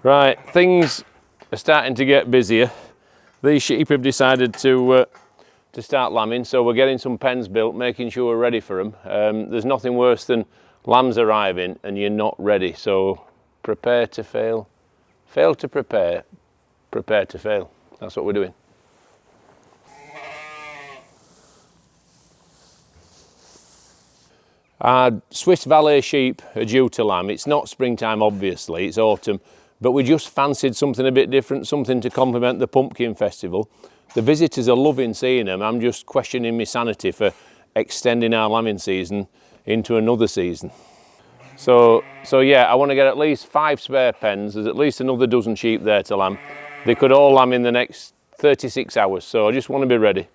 Right, things are starting to get busier. These sheep have decided to start lambing, so we're getting some pens built, making sure we're ready for them. There's nothing worse than lambs arriving and you're not ready, so prepare to fail. Fail to prepare, prepare to fail. That's what we're doing. Our Swiss Valais sheep are due to lamb. It's not springtime, obviously, it's autumn, but we just fancied something a bit different, something to complement the pumpkin festival. The visitors are loving seeing them. I'm just questioning my sanity for extending our lambing season into another season. So yeah, I want to get at least 5 spare pens. There's at least another dozen sheep there to lamb. They could all lamb in the next 36 hours, so I just want to be ready.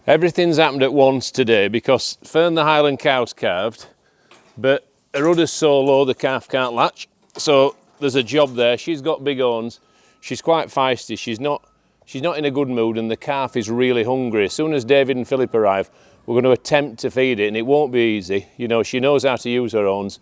Everything's happened at once today because Fern the Highland cow's calved, but her udder's so low the calf can't latch. So there's a job there. She's got big horns. She's quite feisty. She's not in a good mood, and the calf is really hungry. As soon as David and Philip arrive, we're going to attempt to feed it, and it won't be easy. You know, she knows how to use her horns.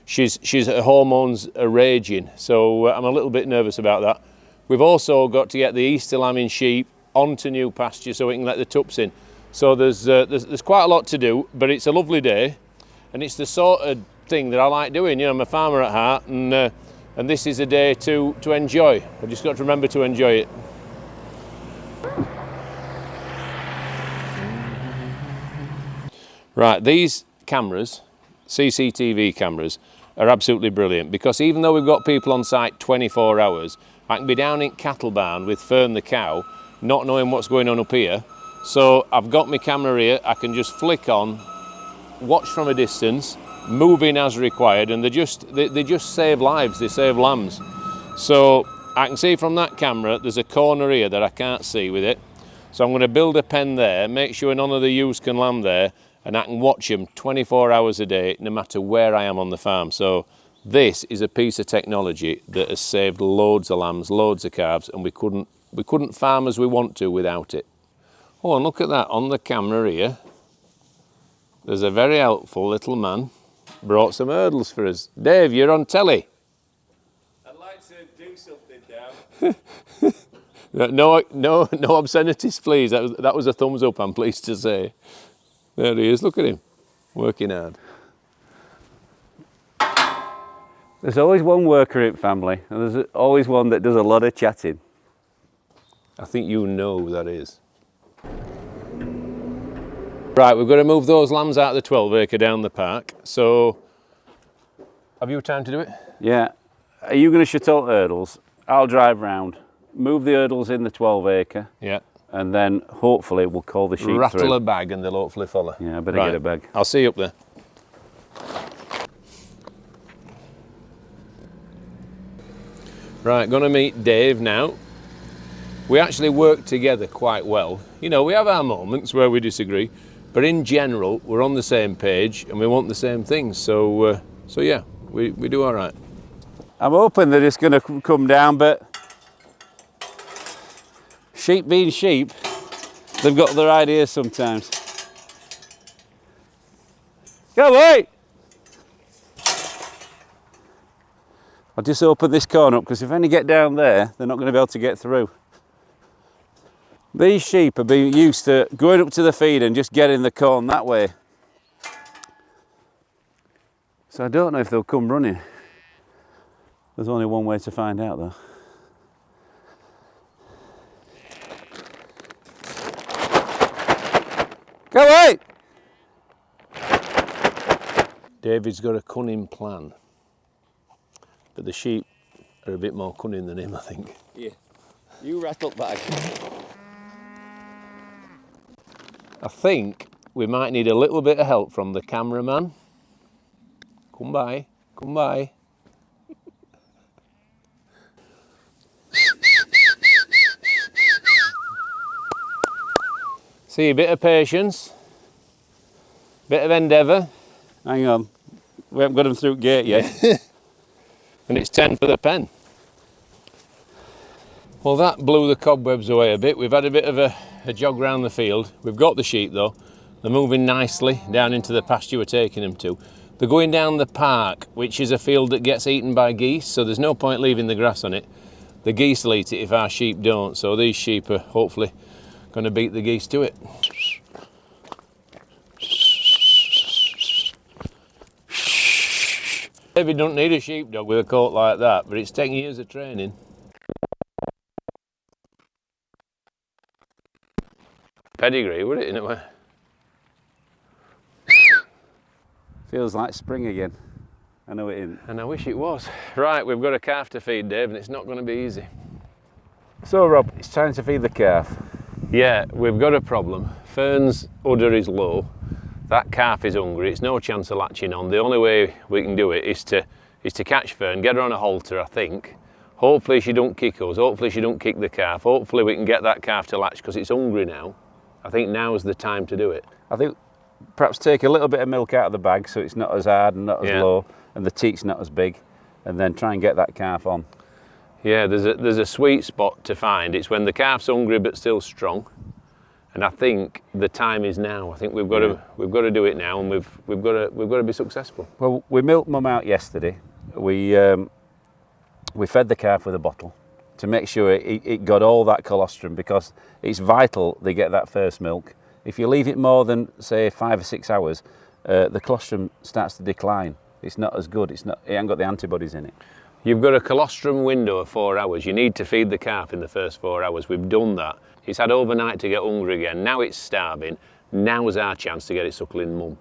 Her hormones are raging, so I'm a little bit nervous about that. We've also got to get the Easter lambing sheep onto new pasture so we can let the tups in. So there's quite a lot to do, but it's a lovely day, and it's the sort of thing that I like doing. You know, I'm a farmer at heart, and this is a day to enjoy. I've just got to remember to enjoy it. Right, these cameras, CCTV cameras, are absolutely brilliant because even though we've got people on site 24 hours, I can be down in cattle barn with Fern the cow, not knowing what's going on up here. So I've got my camera here, I can just flick on, watch from a distance, move in as required, and they just save lives, they save lambs. So I can see from that camera there's a corner here that I can't see with it. So I'm going to build a pen there, make sure none of the ewes can lamb there, and I can watch them 24 hours a day no matter where I am on the farm. So this is a piece of technology that has saved loads of lambs, loads of calves, and we couldn't farm as we want to without it. Oh, and look at that on the camera here. There's a very helpful little man. Brought some hurdles for us. Dave, you're on telly. I'd like to do something now. No obscenities, please. That was a thumbs up, I'm pleased to say. There he is, look at him, working hard. There's always one worker in family, and there's always one that does a lot of chatting. I think you know who that is. Right, we've got to move those lambs out of the 12 acre down the park. So, have you time to do it? Yeah. Are you going to shut out hurdles? I'll drive round, move the hurdles in the 12 acre. Yeah. And then hopefully we'll call the sheep Rattle through. a bag and they'll hopefully follow. Yeah, I better get a bag. I'll see you up there. Right, gonna meet Dave now. We actually work together quite well. You know, we have our moments where we disagree, but in general, we're on the same page and we want the same things. So yeah, we do all right. I'm hoping that it's going to come down, but sheep being sheep, they've got their ideas sometimes. Go away! I'll just open this corner up because if any get down there, they're not going to be able to get through. These sheep are being used to going up to the feed and just getting the corn that way. So I don't know if they'll come running. There's only one way to find out though. Go away! David's got a cunning plan, but the sheep are a bit more cunning than him, I think. Yeah, you rattle back. I think we might need a little bit of help from the cameraman. Come by, come by. See, a bit of patience, bit of endeavour. Hang on, we haven't got them through gate yet. And it's 10 for the pen. Well, that blew the cobwebs away a bit. We've had a bit of a jog round the field. We've got the sheep though. They're moving nicely down into the pasture we're taking them to. They're going down the park, which is a field that gets eaten by geese, so there's no point leaving the grass on it. The geese will eat it if our sheep don't, so these sheep are hopefully going to beat the geese to it. David don't need a sheepdog with a coat like that, but it's 10 years of training. Pedigree, would it, in a way? Feels like spring again. I know it isn't. And I wish it was. Right, we've got a calf to feed, Dave, and it's not going to be easy. So Rob, it's time to feed the calf. Yeah, we've got a problem. Fern's udder is low. That calf is hungry. It's no chance of latching on. The only way we can do it is to catch Fern, get her on a halter, I think. Hopefully she don't kick us. Hopefully she don't kick the calf. Hopefully we can get that calf to latch because it's hungry now. I think now's the time to do it. I think perhaps take a little bit of milk out of the bag so it's not as hard and not as low and the teat's not as big, and then try and get that calf on. Yeah, there's a sweet spot to find. It's when the calf's hungry but still strong. And I think the time is now. I think we've got to do it now, and we've got to be successful. Well, we milked Mum out yesterday. We fed the calf with a bottle to make sure it got all that colostrum, because it's vital they get that first milk. If you leave it more than say 5 or 6 hours, the colostrum starts to decline. It's not as good. It ain't got the antibodies in it. You've got a colostrum window of 4 hours. You need to feed the calf in the first 4 hours. We've done that. It's had overnight to get hungry again. Now it's starving. Now's our chance to get it suckling mum.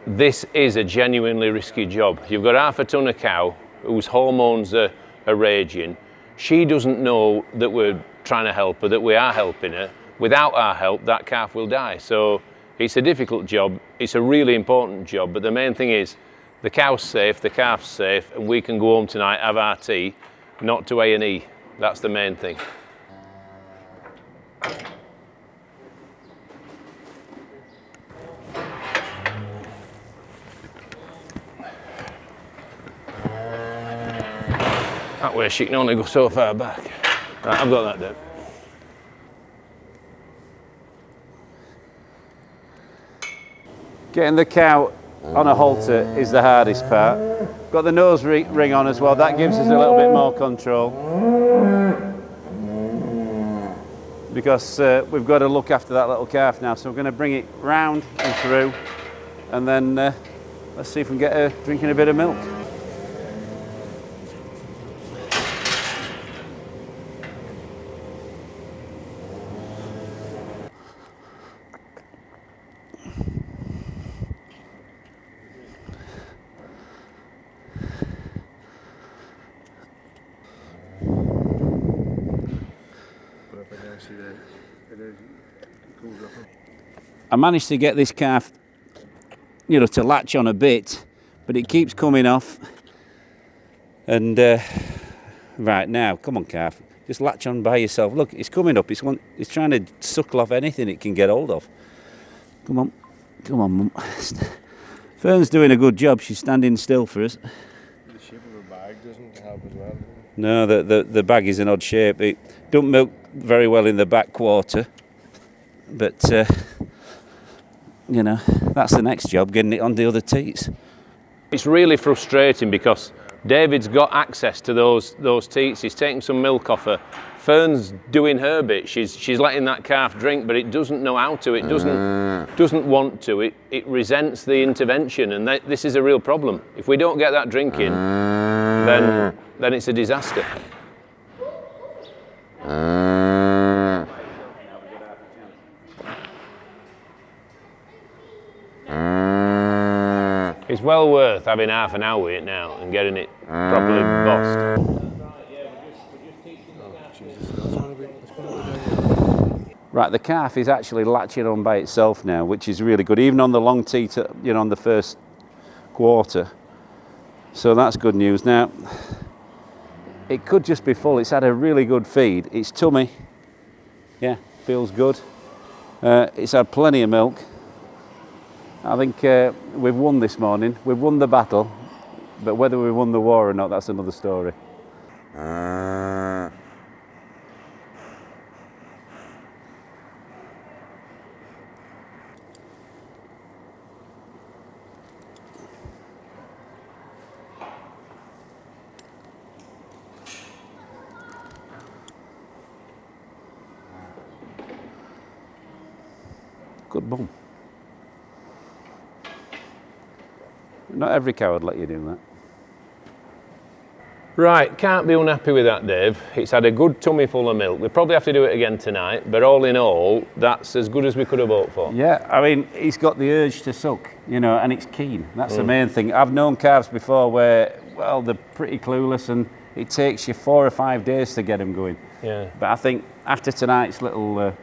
This is a genuinely risky job. You've got half a ton of cow whose hormones are raging. She doesn't know that we're trying to help her, that we are helping her. Without our help, that calf will die. So it's a difficult job. It's a really important job, but the main thing is the cow's safe, the calf's safe, and we can go home tonight, have our tea, not to A&E. That's the main thing. That way she can only go so far back. Right, I've got that down. Getting the cow on a halter is the hardest part. Got the nose ring on as well. That gives us a little bit more control, because we've got to look after that little calf now. So we're going to bring it round and through, and then let's see if we can get her drinking a bit of milk. I managed to get this calf, to latch on a bit, but it keeps coming off. And right now, come on, calf, just latch on by yourself. Look, it's coming up. It's trying to suckle off anything it can get hold of. Come on, Mum. Fern's doing a good job. She's standing still for us. The shape of the bag doesn't help as well. No, the bag is an odd shape. It don't milk very well in the back quarter, but that's the next job, getting it on the other teats. It's really frustrating because David's got access to those teats. He's taking some milk off her. Fern's doing her bit. She's letting that calf drink, but it doesn't know how to. It doesn't want to. It resents the intervention, and this is a real problem. If we don't get that drinking, then it's a disaster. It's well worth having half an hour with it now and getting it properly bossed. Right, the calf is actually latching on by itself now, which is really good, even on the long teat, on the first quarter. So that's good news. Now, it could just be full. It's had a really good feed. Its tummy, feels good. It's had plenty of milk. I think we've won this morning. We've won the battle, but whether we won the war or not, that's another story. Good bum. Not every cow would let you do that. Right, can't be unhappy with that, Dave. It's had a good tummy full of milk. We probably have to do it again tonight, but all in all, that's as good as we could have hoped for. Yeah, I mean, he's got the urge to suck, you know, and it's keen. That's the main thing. I've known calves before where, well, they're pretty clueless and it takes you 4 or 5 days to get them going. Yeah. But I think after tonight's little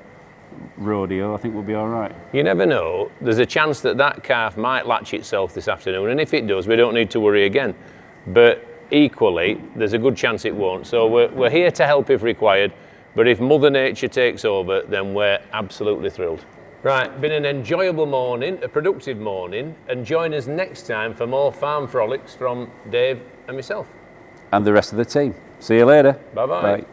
rodeo, I think we'll be all right. You never know. There's a chance that that calf might latch itself this afternoon, and if it does, we don't need to worry again. But equally, there's a good chance it won't. So we're here to help if required, but if Mother Nature takes over, then we're absolutely thrilled. Right, been an enjoyable morning, a productive morning, and join us next time for more farm frolics from Dave and myself. And the rest of the team. See you later. Bye-bye. Bye.